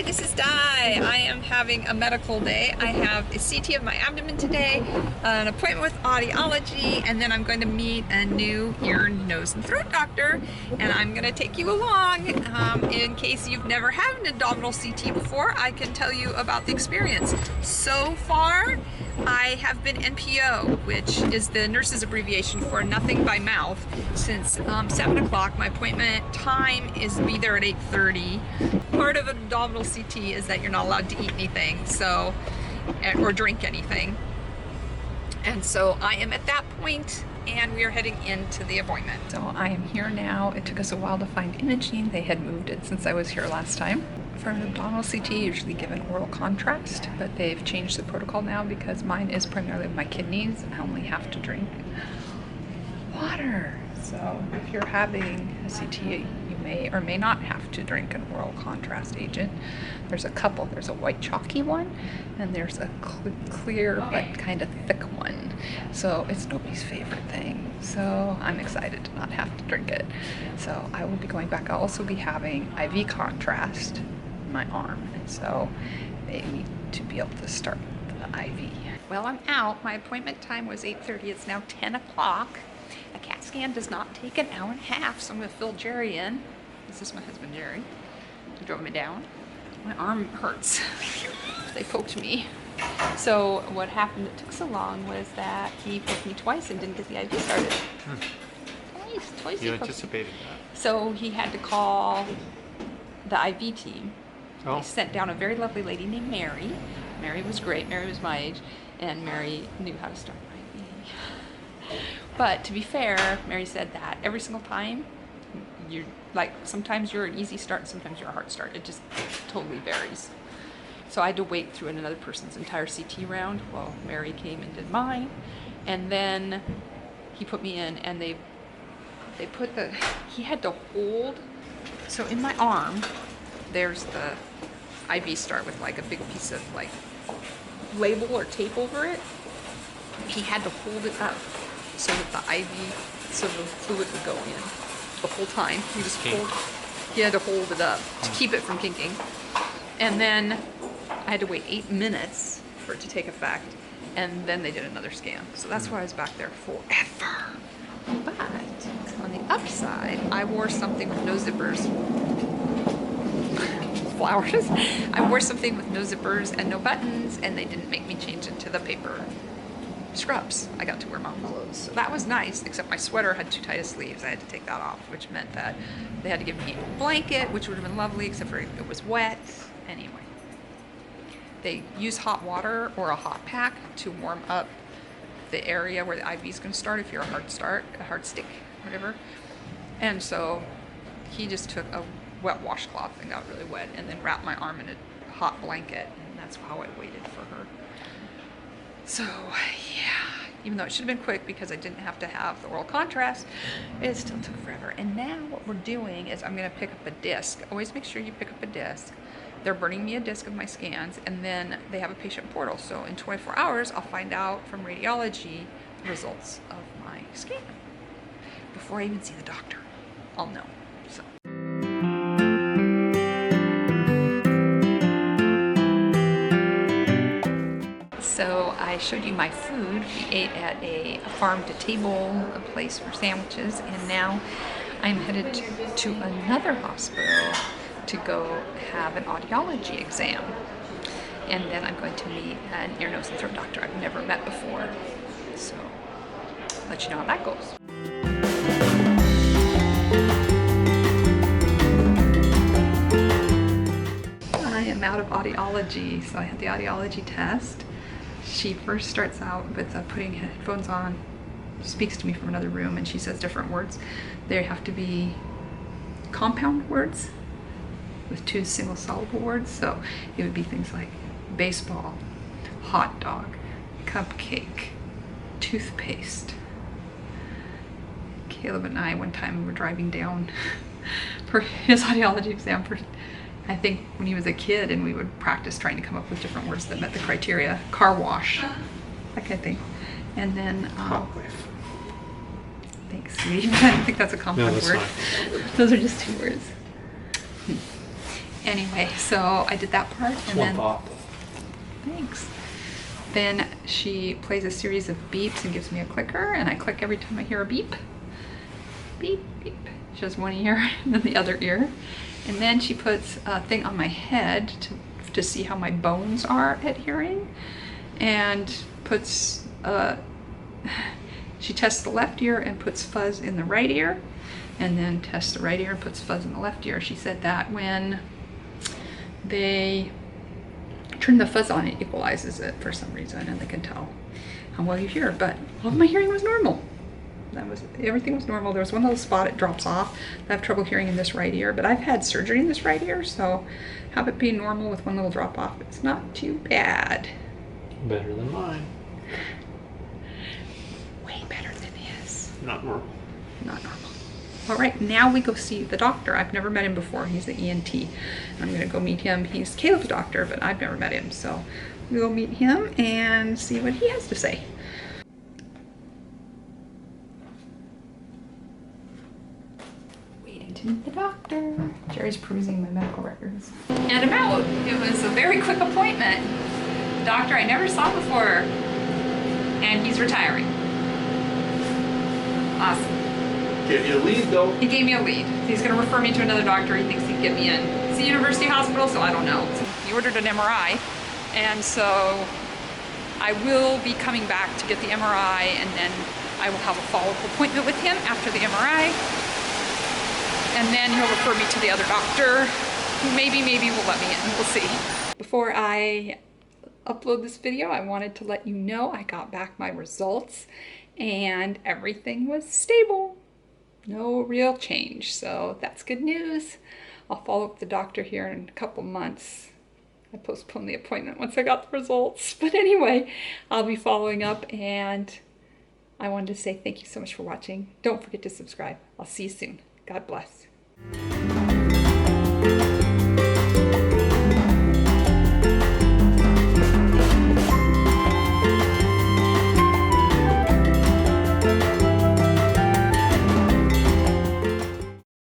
Hi, this is Di. I am having a medical day. I have a CT of my abdomen today, an appointment with audiology, and then I'm going to meet a new ear, nose, and throat doctor. And I'm going to take you along. In case you've never had an abdominal CT before, I can tell you about the experience. So far, I have been NPO, which is the nurse's abbreviation for nothing by mouth, since 7 o'clock. My appointment time is to be there at 8:30. Part of an abdominal CT is that you're not allowed to eat anything, so, or drink anything. And so I am at that point, and we are heading into the appointment. So I am here now. It took us a while to find imaging. They had moved it since I was here last time. For an abdominal CT, usually given oral contrast, but they've changed the protocol now because mine is primarily my kidneys, and I only have to drink water. So if you're having a CT, you may or may not have to drink an oral contrast agent. There's a couple. There's a white chalky one, and there's a clear but kind of thick one. So it's nobody's favorite thing. So I'm excited to not have to drink it. So I will be going back. I'll also be having IV contrast in my arm, and so they need to be able to start the IV. Well, I'm out. My appointment time was 8:30. It's now 10 o'clock. A CAT scan does not take an hour and a half, so I'm going to fill Jerry in. This is my husband, Jerry. He drove me down. My arm hurts. They poked me. So what happened that took so long was that he poked me twice and didn't get the IV started. Twice You anticipated that. So he had to call the IV team. Oh. They sent down a very lovely lady named Mary. Mary was great. Mary was my age, and Mary knew how to start an IV. But to be fair, Mary said that every single time, you're like, sometimes you're an easy start, and sometimes you're a hard start. It just totally varies. So I had to wait through another person's entire CT round while Mary came and did mine. And then he put me in, and they put he had to hold, so in my arm, there's the IV start with like a big piece of like label or tape over it. He had to hold it up so that the IV, so the fluid would go in the whole time. He had to hold it up to keep it from kinking. And then I had to wait 8 minutes for it to take effect, and then they did another scan. So that's why I was back there forever. But on the upside, I wore something with no zippers. Flowers. I wore something with no zippers and no buttons, and they didn't make me change into the paper scrubs. I got to wear mountain clothes. So that was nice, except my sweater had too tight of sleeves. I had to take that off, which meant that they had to give me a blanket, which would have been lovely, except for it was wet. Anyway, they use hot water or a hot pack to warm up the area where the IV is going to start if you're a hard stick, whatever. And so he just took a wet washcloth and got really wet, and then wrapped my arm in a hot blanket, and that's how I waited for her. So yeah, even though it should have been quick because I didn't have to have the oral contrast, it still took forever. And now what we're doing is I'm going to pick up a disc. Always make sure you pick up a disc. They're burning me a disc of my scans, and then they have a patient portal. So in 24 hours, I'll find out from radiology the results of my scan. Before I even see the doctor, I'll know. So I showed you my food. We ate at a farm to table, a place for sandwiches, and now I'm headed to another hospital to go have an audiology exam. And then I'm going to meet an ear, nose, and throat doctor I've never met before. So I'll let you know how that goes. I am out of audiology, so I had the audiology test. She first starts out with putting headphones on, speaks to me from another room, and she says different words. They have to be compound words with 2 single syllable words. So it would be things like baseball, hot dog, cupcake, toothpaste. Caleb and I, one time, we were driving down for his audiology exam for, I think, when he was a kid, and we would practice trying to come up with different words that met the criteria. Car wash, that kind of thing. And then, thanks, Steve. I don't think that's a compound word. Those are just 2 words. Anyway, so I did that part, and then pop. thanks. Then she plays a series of beeps and gives me a clicker, and I click every time I hear a beep. Beep, beep. She has one ear and then the other ear. And then she puts a thing on my head to see how my bones are at hearing. And puts, she tests the left ear and puts fuzz in the right ear. And then tests the right ear and puts fuzz in the left ear. She said that when they turn the fuzz on, it equalizes it for some reason, and they can tell how well you hear. But all of my hearing was normal. Everything was normal. There was one little spot, it drops off. I have trouble hearing in this right ear, but I've had surgery in this right ear, so have it be normal with one little drop off. It's not too bad. Better than mine. Way better than his. Not normal. Not normal. All right, now we go see the doctor. I've never met him before. He's the ENT. I'm gonna go meet him. He's Caleb's doctor, but I've never met him, so we'll go meet him and see what he has to say. Waiting to meet the doctor. Jerry's perusing my medical records. And I'm out. It was a very quick appointment. The doctor I never saw before, and he's retiring. Awesome. Give you a lead though. He gave me a lead. He's going to refer me to another doctor. He thinks he can get me in. It's a university hospital, so I don't know. He ordered an MRI, and so I will be coming back to get the MRI, and then I will have a follow-up appointment with him after the MRI, and then he'll refer me to the other doctor, who maybe will let me in. We'll see. Before I upload this video, I wanted to let you know I got back my results, and everything was stable. No real change, so that's good news. I'll follow up with the doctor here in a couple months. I postponed the appointment once I got the results. But anyway, I'll be following up, and I wanted to say thank you so much for watching. Don't forget to subscribe. I'll see you soon. God bless.